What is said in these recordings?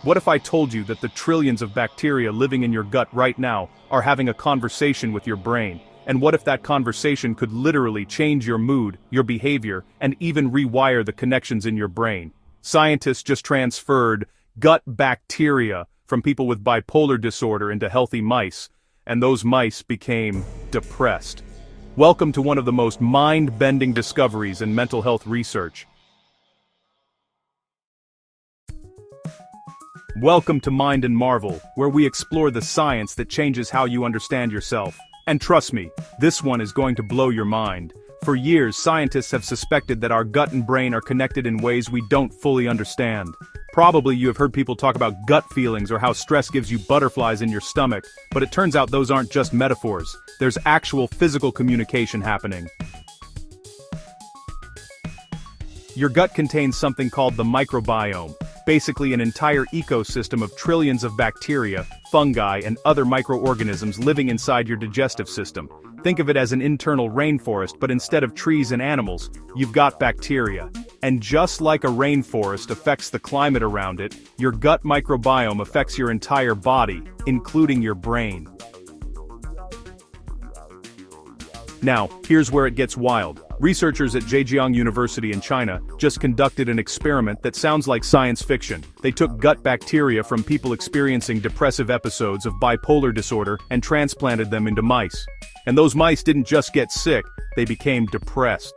What if I told you that the trillions of bacteria living in your gut right now are having a conversation with your brain? And what if that conversation could literally change your mood, your behavior, and even rewire the connections in your brain? Scientists just transferred gut bacteria from people with bipolar disorder into healthy mice, and those mice became depressed. Welcome to one of the most mind-bending discoveries in mental health research. Welcome to Mind and Marvel, where we explore the science that changes how you understand yourself. And trust me, this one is going to blow your mind. For years, scientists have suspected that our gut and brain are connected in ways we don't fully understand. Probably you have heard people talk about gut feelings or how stress gives you butterflies in your stomach, but it turns out those aren't just metaphors. There's actual physical communication happening. Your gut contains something called the microbiome, basically an entire ecosystem of trillions of bacteria, fungi, and other microorganisms living inside your digestive system. Think of it as an internal rainforest, but instead of trees and animals, you've got bacteria. And just like a rainforest affects the climate around it, your gut microbiome affects your entire body, including your brain. Now, here's where it gets wild. Researchers at Zhejiang University in China just conducted an experiment that sounds like science fiction. They took gut bacteria from people experiencing depressive episodes of bipolar disorder and transplanted them into mice. And those mice didn't just get sick, they became depressed.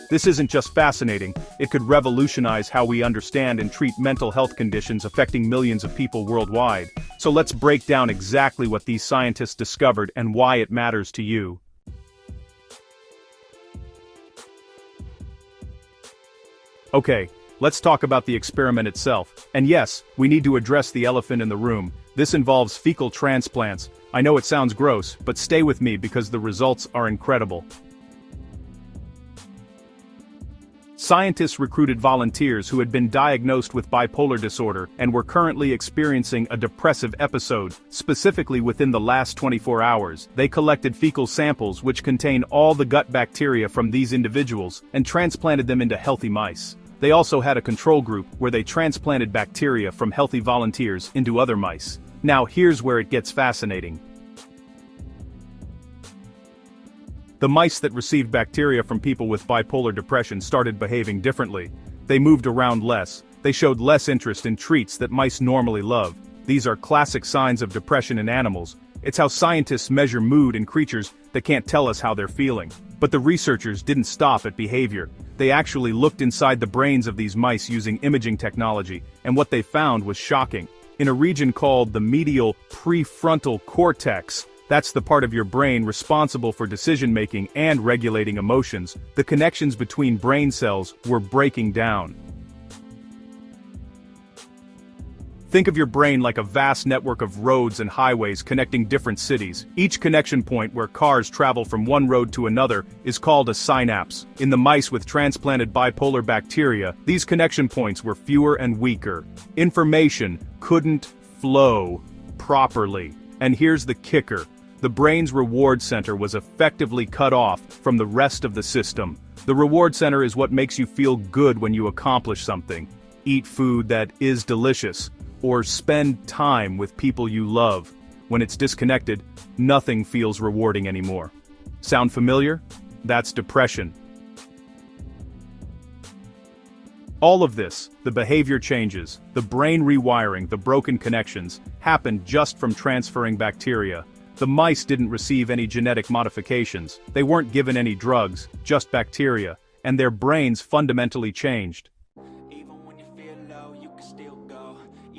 This isn't just fascinating, it could revolutionize how we understand and treat mental health conditions affecting millions of people worldwide. So let's break down exactly what these scientists discovered and why it matters to you. Okay, let's talk about the experiment itself. And yes, we need to address the elephant in the room. This involves fecal transplants. I know it sounds gross, but stay with me because the results are incredible. Scientists recruited volunteers who had been diagnosed with bipolar disorder and were currently experiencing a depressive episode, specifically within the last 24 hours. They collected fecal samples which contain all the gut bacteria from these individuals and transplanted them into healthy mice. They also had a control group where they transplanted bacteria from healthy volunteers into other mice. Now here's where it gets fascinating. The mice that received bacteria from people with bipolar depression started behaving differently. They moved around less. They showed less interest in treats that mice normally love. These are classic signs of depression in animals. It's how scientists measure mood in creatures that can't tell us how they're feeling. But the researchers didn't stop at behavior. They actually looked inside the brains of these mice using imaging technology, and what they found was shocking. In a region called the medial prefrontal cortex, that's the part of your brain responsible for decision-making and regulating emotions, the connections between brain cells were breaking down. Think of your brain like a vast network of roads and highways connecting different cities. Each connection point where cars travel from one road to another is called a synapse. In the mice with transplanted bipolar bacteria, these connection points were fewer and weaker. Information couldn't flow properly. And here's the kicker. The brain's reward center was effectively cut off from the rest of the system. The reward center is what makes you feel good when you accomplish something. Eat food that is delicious, or spend time with people you love. When it's disconnected, nothing feels rewarding anymore. Sound familiar? That's depression. All of this, the behavior changes, the brain rewiring, the broken connections, happened just from transferring bacteria. The mice didn't receive any genetic modifications, they weren't given any drugs, just bacteria, and their brains fundamentally changed.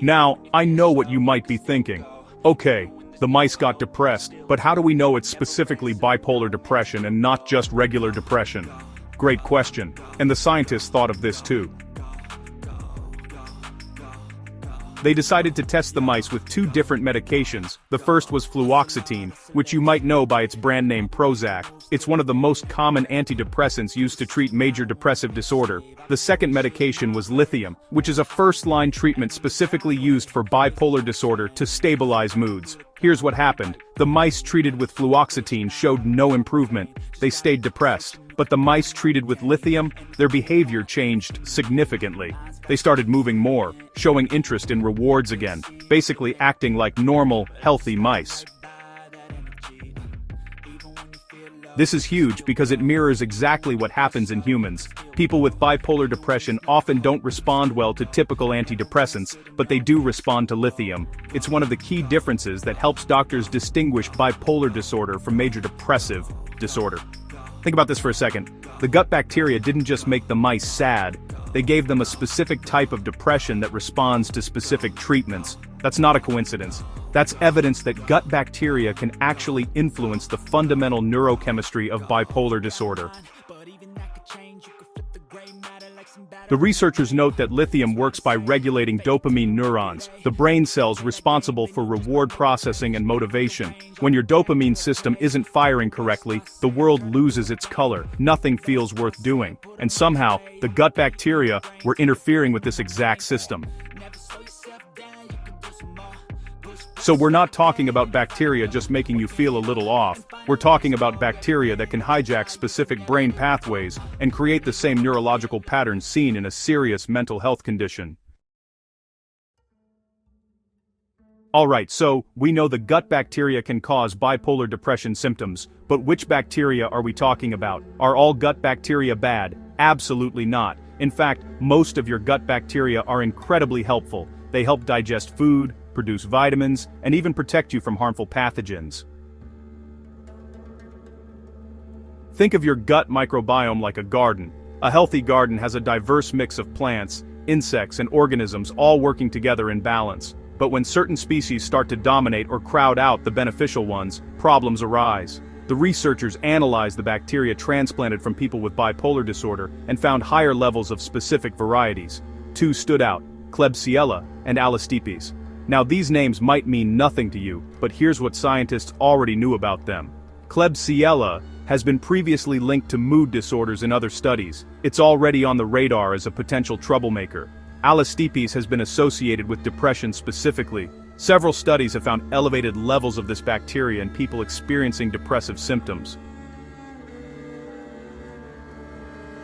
Now, I know what you might be thinking. Okay, the mice got depressed, but how do we know it's specifically bipolar depression and not just regular depression? Great question, and the scientists thought of this too. They decided to test the mice with two different medications. The first was fluoxetine, which you might know by its brand name Prozac. It's one of the most common antidepressants used to treat major depressive disorder. The second medication was lithium, which is a first-line treatment specifically used for bipolar disorder to stabilize moods. Here's what happened. The mice treated with fluoxetine showed no improvement. They stayed depressed. But the mice treated with lithium, their behavior changed significantly. They started moving more, showing interest in rewards again, basically acting like normal, healthy mice. This is huge because it mirrors exactly what happens in humans. People with bipolar depression often don't respond well to typical antidepressants, but they do respond to lithium. It's one of the key differences that helps doctors distinguish bipolar disorder from major depressive disorder. Think about this for a second. The gut bacteria didn't just make the mice sad, they gave them a specific type of depression that responds to specific treatments. That's not a coincidence. That's evidence that gut bacteria can actually influence the fundamental neurochemistry of bipolar disorder. The researchers note that lithium works by regulating dopamine neurons, the brain cells responsible for reward processing and motivation. When your dopamine system isn't firing correctly, the world loses its color, nothing feels worth doing. And somehow, the gut bacteria were interfering with this exact system. So we're not talking about bacteria just making you feel a little off. We're talking about bacteria that can hijack specific brain pathways and create the same neurological patterns seen in a serious mental health condition. Alright, so we know the gut bacteria can cause bipolar depression symptoms, but which bacteria are we talking about? Are all gut bacteria bad? Absolutely not. In fact, most of your gut bacteria are incredibly helpful. They help digest food, produce vitamins, and even protect you from harmful pathogens. Think of your gut microbiome like a garden. A healthy garden has a diverse mix of plants, insects, and organisms all working together in balance. But when certain species start to dominate or crowd out the beneficial ones, problems arise. The researchers analyzed the bacteria transplanted from people with bipolar disorder and found higher levels of specific varieties. Two stood out: Klebsiella and Alistipes. Now these names might mean nothing to you, but here's what scientists already knew about them. Klebsiella has been previously linked to mood disorders in other studies. It's already on the radar as a potential troublemaker. Alistipes has been associated with depression specifically. Several studies have found elevated levels of this bacteria in people experiencing depressive symptoms.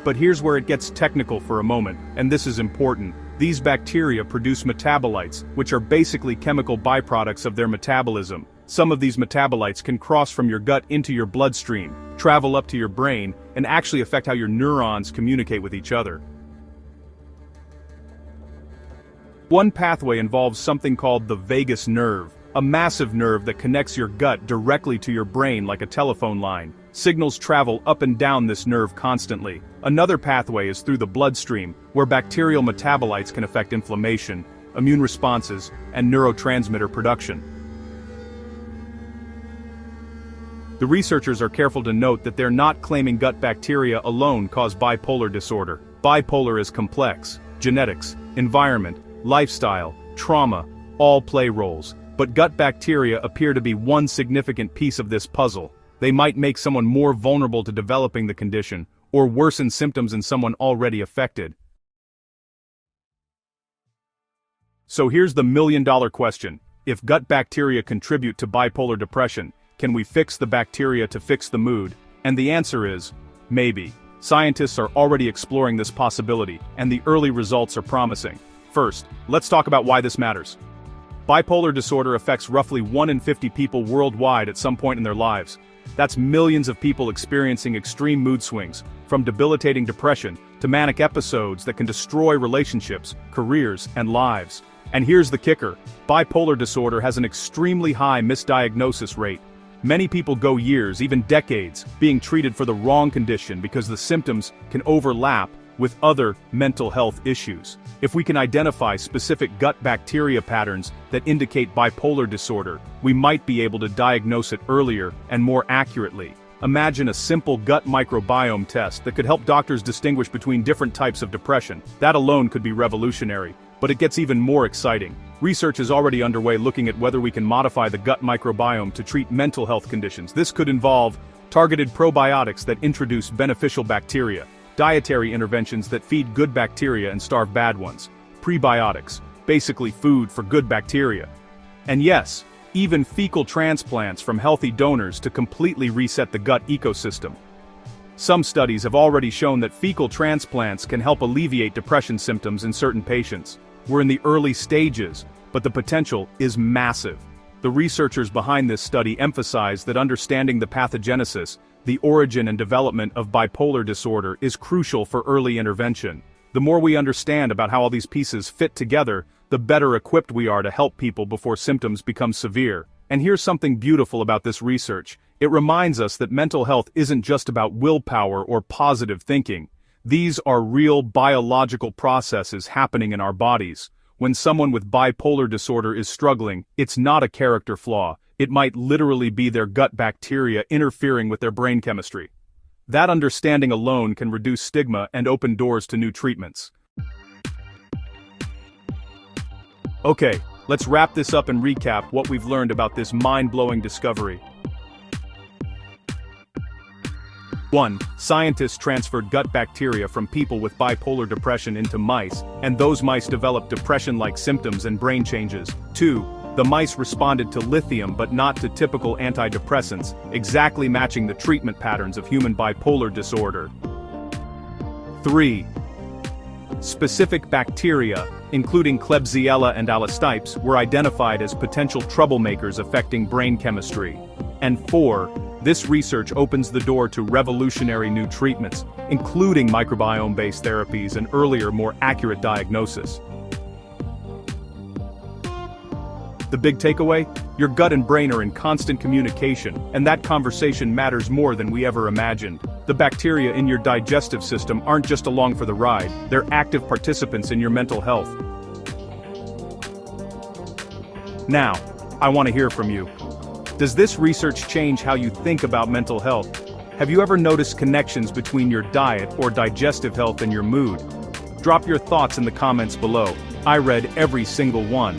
But here's where it gets technical for a moment, and this is important. These bacteria produce metabolites, which are basically chemical byproducts of their metabolism. Some of these metabolites can cross from your gut into your bloodstream, travel up to your brain, and actually affect how your neurons communicate with each other. One pathway involves something called the vagus nerve, a massive nerve that connects your gut directly to your brain like a telephone line. Signals travel up and down this nerve constantly. Another pathway is through the bloodstream, where bacterial metabolites can affect inflammation, immune responses, and neurotransmitter production. The researchers are careful to note that they're not claiming gut bacteria alone cause bipolar disorder. Bipolar is complex. Genetics, environment, lifestyle, trauma, all play roles. But gut bacteria appear to be one significant piece of this puzzle. They might make someone more vulnerable to developing the condition, or worsen symptoms in someone already affected. So here's the million-dollar question. If gut bacteria contribute to bipolar depression, can we fix the bacteria to fix the mood? And the answer is, maybe. Scientists are already exploring this possibility, and the early results are promising. First, let's talk about why this matters. Bipolar disorder affects roughly 1 in 50 people worldwide at some point in their lives. That's millions of people experiencing extreme mood swings, from debilitating depression to manic episodes that can destroy relationships, careers, and lives. And here's the kicker: bipolar disorder has an extremely high misdiagnosis rate. Many people go years, even decades, being treated for the wrong condition because the symptoms can overlap with other mental health issues. If we can identify specific gut bacteria patterns that indicate bipolar disorder, we might be able to diagnose it earlier and more accurately. Imagine a simple gut microbiome test that could help doctors distinguish between different types of depression. That alone could be revolutionary. But it gets even more exciting. Research is already underway looking at whether we can modify the gut microbiome to treat mental health conditions. This could involve targeted probiotics that introduce beneficial bacteria, dietary interventions that feed good bacteria and starve bad ones, prebiotics, basically food for good bacteria. And yes, even fecal transplants from healthy donors to completely reset the gut ecosystem. Some studies have already shown that fecal transplants can help alleviate depression symptoms in certain patients. We're in the early stages, but the potential is massive. The researchers behind this study emphasize that understanding the pathogenesis, the origin and development of bipolar disorder is crucial for early intervention. The more we understand about how all these pieces fit together, the better equipped we are to help people before symptoms become severe. And here's something beautiful about this research. It reminds us that mental health isn't just about willpower or positive thinking. These are real biological processes happening in our bodies. When someone with bipolar disorder is struggling, it's not a character flaw. It might literally be their gut bacteria interfering with their brain chemistry. That understanding alone can reduce stigma and open doors to new treatments. Okay, let's wrap this up and recap what we've learned about this mind-blowing discovery. 1. Scientists transferred gut bacteria from people with bipolar depression into mice, and those mice developed depression-like symptoms and brain changes. 2. The mice responded to lithium but not to typical antidepressants, exactly matching the treatment patterns of human bipolar disorder. 3. Specific bacteria, including Klebsiella and Alistipes, were identified as potential troublemakers affecting brain chemistry. And 4. This research opens the door to revolutionary new treatments, including microbiome-based therapies and earlier, more accurate diagnosis. The big takeaway? Your gut and brain are in constant communication, and that conversation matters more than we ever imagined. The bacteria in your digestive system aren't just along for the ride, they're active participants in your mental health. Now, I want to hear from you. Does this research change how you think about mental health? Have you ever noticed connections between your diet or digestive health and your mood? Drop your thoughts in the comments below. I read every single one.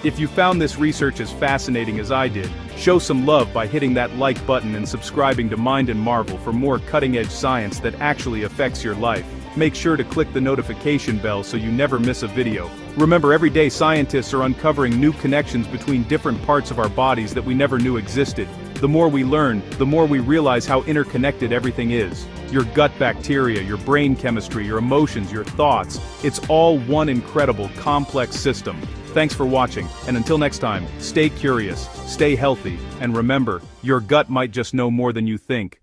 If you found this research as fascinating as I did, show some love by hitting that like button and subscribing to Mind and Marvel for more cutting-edge science that actually affects your life. Make sure to click the notification bell so you never miss a video. Remember, every day scientists are uncovering new connections between different parts of our bodies that we never knew existed. The more we learn, the more we realize how interconnected everything is. Your gut bacteria, your brain chemistry, your emotions, your thoughts. It's all one incredible, complex system. Thanks for watching, and until next time, stay curious, stay healthy, and remember, your gut might just know more than you think.